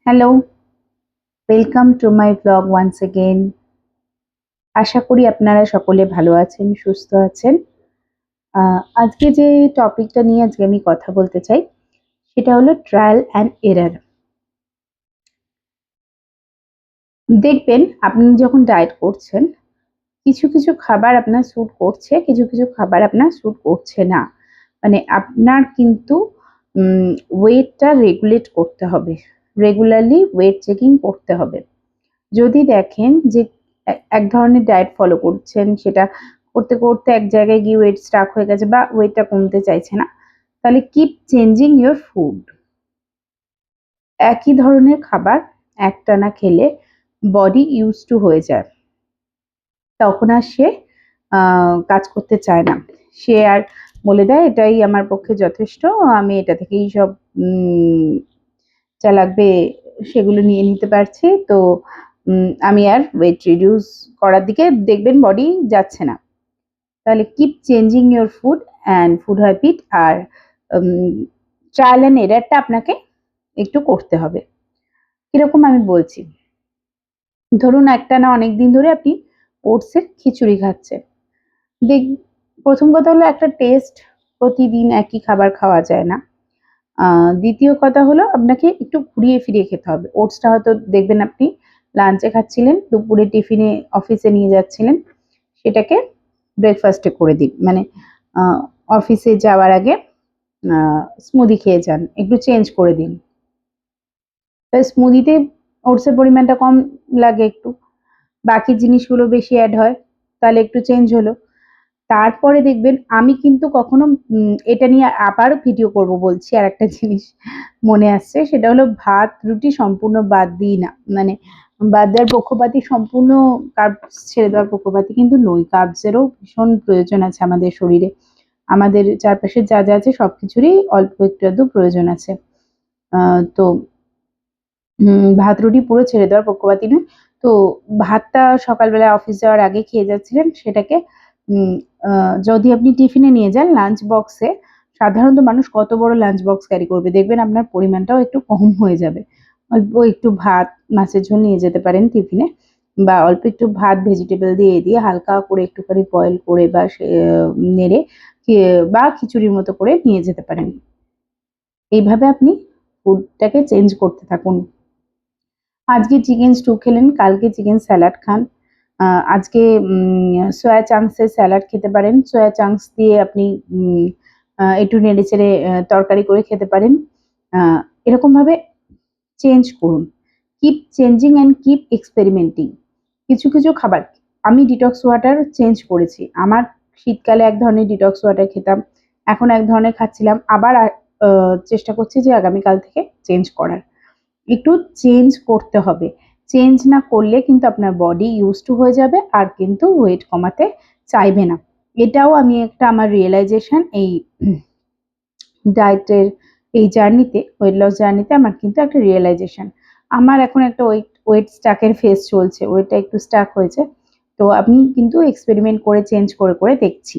Hello, welcome to my blog once again. আশা করি আপনারা সকলে ভালো আছেন, সুস্থ আছেন। আজকে যে টপিকটা নিয়ে আজকে আমি কথা বলতে চাই সেটা হলো ট্রায়াল অ্যান্ড এরর। দেখবেন আপনি যখন ডায়েট করছেন কিছু কিছু খাবার আপনার স্যুট করছে, কিছু কিছু খাবার আপনার স্যুট করছে না। মানে আপনার কিন্তু ওয়েটটা রেগুলেট করতে হবে, রেগুলারলি ওয়েট চেকিং করতে হবে। যদি দেখেন যে এক ধরনের ডায়েট ফলো করছেন, সেটা করতে করতে এক জায়গায় গিয়ে ওয়েট স্টাক হয়ে গেছে বা ওয়েটটা কমতে চাইছে না, তাহলে কিপ চেঞ্জিং ইয়োর ফুড। একই ধরনের খাবার একটানা খেলে বডি ইউজ টু হয়ে যায়, তখন আর সে কাজ করতে চায় না। সে আর বলে দেয় এটাই আমার পক্ষে যথেষ্ট, আমি এটা থেকেই সব যা লাগবে সেগুলো নিয়ে নিতে পারছি। তো আমি আর ওয়েট রিডিউস করার দিকে দেখবেন বডি যাচ্ছে না। তাহলে keep changing your food and food habit. আর ট্রায়াল অ্যান্ড এরারটা আপনাকে একটু করতে হবে। কিরকম আমি বলছি, ধরুন একটা না অনেক দিন ধরে আপনি ওটসের খিচুড়ি খাচ্ছেন। দেখ, প্রথম কথা হলো একটা টেস্ট, প্রতিদিন একই খাবার খাওয়া যায় না। দ্বিতীয় কথা হলো আপনাকে একটু ঘুরিয়ে ফিরিয়ে খেতে হবে। ওটসটা হয়তো দেখবেন আপনি লাঞ্চে খাচ্ছিলেন, দুপুরে টিফিনে অফিসে নিয়ে যাচ্ছিলেন, সেটাকে ব্রেকফাস্টে করে দিন। মানে অফিসে যাওয়ার আগে স্মুদি খেয়ে যান, একটু চেঞ্জ করে দিন। স্মুদিতে ওটসের পরিমাণটা কম লাগে একটু, বাকি জিনিসগুলো বেশি অ্যাড হয়, তাহলে একটু চেঞ্জ হলো। তারপরে দেখবেন আমি কিন্তু কখনো এটা নিয়ে আবার ভিডিও করব বলছি, আর একটা জিনিস মনে আসছে, সেটা হলো ভাত রুটি সম্পূর্ণ বাদ দিই না। মানে বাদ দেওয়ার পক্ষপাতী, সম্পূর্ণ কার্বস ছেড়ে দেওয়ার পক্ষপাতী কিন্তু নই। কার্বসেরও ভীষণ প্রয়োজন আছে আমাদের শরীরে, আমাদের চারপাশে যা যা আছে সবকিছুরই অল্প একটু আধটু প্রয়োজন আছে। তো ভাত রুটি পুরো ছেড়ে দেওয়ার পক্ষপাতী নয়। তো ভাতটা সকালবেলা অফিস যাওয়ার আগে খেয়ে যাচ্ছিলেন, সেটাকে যদি আপনি টিফিনে নিয়ে যান লাঞ্চ বক্সে, সাধারণত মানুষ কত বড় লাঞ্চ বক্স ক্যারি করবে, দেখবেন আপনার পরিমাণটাও একটু কম হয়ে যাবে। অল্প একটু ভাত মাছের ঝোল নিয়ে যেতে পারেন টিফিনে, বা অল্প একটু ভাত ভেজিটেবল দিয়ে দিয়ে হালকা করে একটুখানি বয়েল করে বা নেড়ে বা খিচুড়ির মতো করে নিয়ে যেতে পারেন। এইভাবে আপনি ফুডটাকে চেঞ্জ করতে থাকুন। আজকে চিকেন স্টু খেলেন, কালকে চিকেন স্যালাড খান। আজকে সয়া চাংসের স্যালাড খেতে পারেন, সয়া চাংস দিয়ে আপনি একটু নেড়ে চেড়ে তরকারি করে খেতে পারেন। এরকমভাবে চেঞ্জ করুন। Keep changing and keep experimenting. কিছু কিছু খাবার, আমি ডিটক্স ওয়াটার চেঞ্জ করেছি। আমার শীতকালে এক ধরনের ডিটক্স ওয়াটার খেতাম, এখন এক ধরনের খাচ্ছিলাম, আবার চেষ্টা করছি যে আগামীকাল থেকে চেঞ্জ করার। একটু চেঞ্জ করতে হবে। চেঞ্জ না করলে কিন্তু আপনার বডি ইউজ টু হয়ে যাবে আর কিন্তু ওয়েট কমাতে চাইবে না। এটাও আমি একটা আমার রিয়েলাইজেশন এই ডায়েটের এই জার্নিতে, ওয়েট লস জার্নিতে আমার কিন্তু একটা রিয়েলাইজেশন। আমার এখন একটা ওয়েট স্টাকের ফেজ চলছে, ওয়েটটা একটু স্টাক হয়েছে। তো আমি কিন্তু এক্সপেরিমেন্ট করে চেঞ্জ করে করে দেখছি।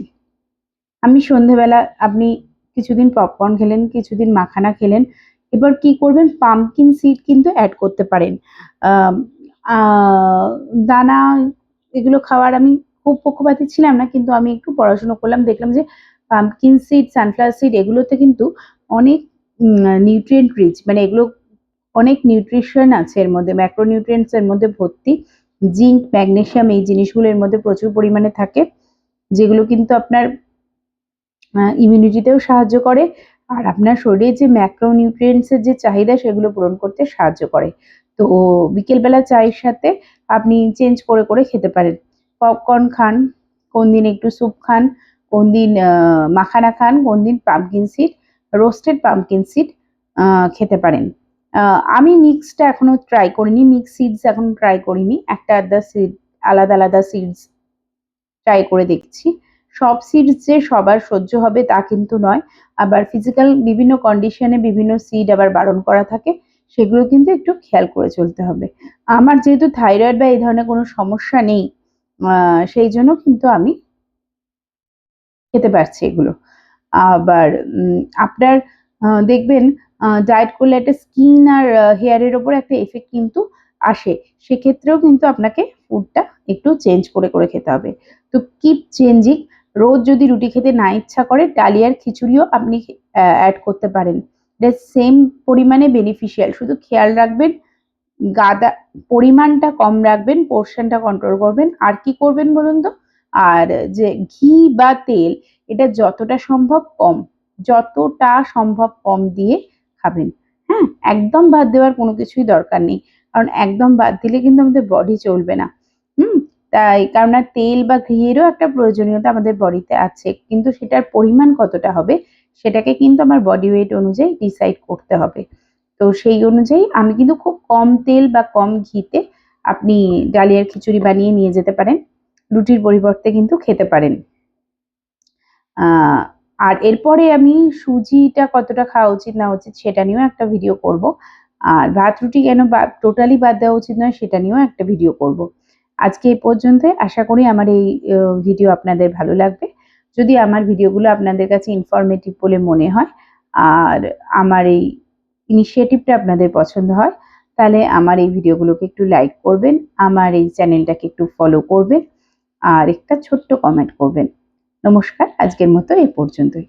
আমি সন্ধেবেলা আপনি কিছুদিন পপকর্ন খেলেন, কিছুদিন মাখানা খেলেন, এবার কি করবেন, পাম্পকিন সিড কিন্তু অ্যাড করতে পারেন। আম আ দানা এগুলো খাওয়ার আমি খুব পক্ষপাতী ছিলাম না, কিন্তু আমি একটু পড়াশোনা করলাম, দেখলাম যে পাম্পকিন সিড, সানফ্লাওয়ার সিড এগুলোতে কিন্তু অনেক নিউট্রিয়েন্ট রিচ, মানে এগুলো অনেক নিউট্রিশন আছে এর মধ্যে, ম্যাক্রো নিউট্রিয়েন্টস এর মধ্যে ভর্তি। জিঙ্ক, ম্যাগনেসিয়াম এই জিনিসগুলো এর মধ্যে প্রচুর পরিমাণে থাকে, যেগুলো কিন্তু আপনার ইমিউনিটিতেও সাহায্য করে, আর আপনার শরীরে যে ম্যাক্রো নিউট্রিয়েন্টসের যে চাহিদা সেগুলো পূরণ করতে সাহায্য করে। তো বিকেলবেলা চায়ের সাথে আপনি চেঞ্জ করে করে খেতে পারেন। পপকর্ন খান, কোনদিন একটু স্যুপ খান, কোনদিন মাখানা খান, কোনদিন pumpkin seed, roasted pumpkin seed খেতে পারেন। আমি মিক্সটা এখনো ট্রাই করিনি, মিক্স সিডস এখনো ট্রাই করিনি। একটা আধটা সিড, আলাদা আলাদা সিডস ট্রাই করে দেখছি। সব সিডস যে সবার সহ্য হবে তা কিন্তু নয়। আবার ফিজিক্যাল বিভিন্ন কন্ডিশনে বিভিন্ন সিড আবার বারণ করা থাকে। সেগুলো কিন্তু একটু খেয়াল করে চলতে হবে। আমার যেহেতু থাইরয়েড বা এই ধরনের কোনো সমস্যা নেই, সেই জন্য কিন্তু আমি খেতে পারছি এগুলো। আবার আপনার দেখবেন ডায়েট করলে একটা স্কিন আর হেয়ারের ওপর একটা এফেক্ট কিন্তু আসে। সেক্ষেত্রেও কিন্তু আপনাকে ফুডটা একটু চেঞ্জ করে করে খেতে হবে। তো কিপ চেঞ্জিং। রোজ যদি রুটি খেতে না ইচ্ছা করে, ডালিয়ার খিচুড়িও আপনি অ্যাড করতে পারেন। এটা সেম পরিমাণে বেনিফিশিয়াল। শুধু খেয়াল রাখবেন গাদা পরিমাণটা কম রাখবেন, পোর্শনটা কন্ট্রোল করবেন। আর কি করবেন বলুন তো? আর যে ঘি বা তেল, এটা যতটা সম্ভব কম, যতটা সম্ভব কম দিয়ে খাবেন। হ্যাঁ, একদম বাদ দেওয়ার কোনো কিছুই দরকার নেই, কারণ একদম বাদ দিলে কিন্তু আমাদের বডি চলবে না। হুম। তাই কেননা তেল বা ঘিয়েরও একটা প্রয়োজনীয়তা আমাদের বডিতে আছে, কিন্তু সেটার পরিমাণ কতটা হবে সেটাকে কিন্তু আমার বডি ওয়েট অনুযায়ী ডিসাইড করতে হবে। তো সেই অনুযায়ী আমি কিন্তু খুব কম তেল বা কম ঘিতে আপনি ডালিয়ার খিচুড়ি বানিয়ে নিয়ে যেতে পারেন, রুটির পরিবর্তে কিন্তু খেতে পারেন। আর এরপরে আমি সুজিটা কতটা খাওয়া উচিত না উচিত সেটা নিয়েও একটা ভিডিও করব। আর ভাত রুটি কেন টোটালি বাদ দেওয়া উচিত নয় সেটা নিয়েও একটা ভিডিও করব। আজকে এই পর্যন্তই। আশা করি আমার এই ভিডিও আপনাদের ভালো লাগবে। যদি আমার ভিডিওগুলো আপনাদের কাছে ইনফরমেটিভ বলে মনে হয় আর আমার এই ইনিশিয়েটিভটা আপনাদের পছন্দ হয়, তাহলে আমার এই ভিডিওগুলোকে একটু লাইক করবেন, আমার এই চ্যানেলটাকে একটু ফলো করবেন আর একটা ছোট্ট কমেন্ট করবেন। নমস্কার, আজকের মতো এই পর্যন্তই।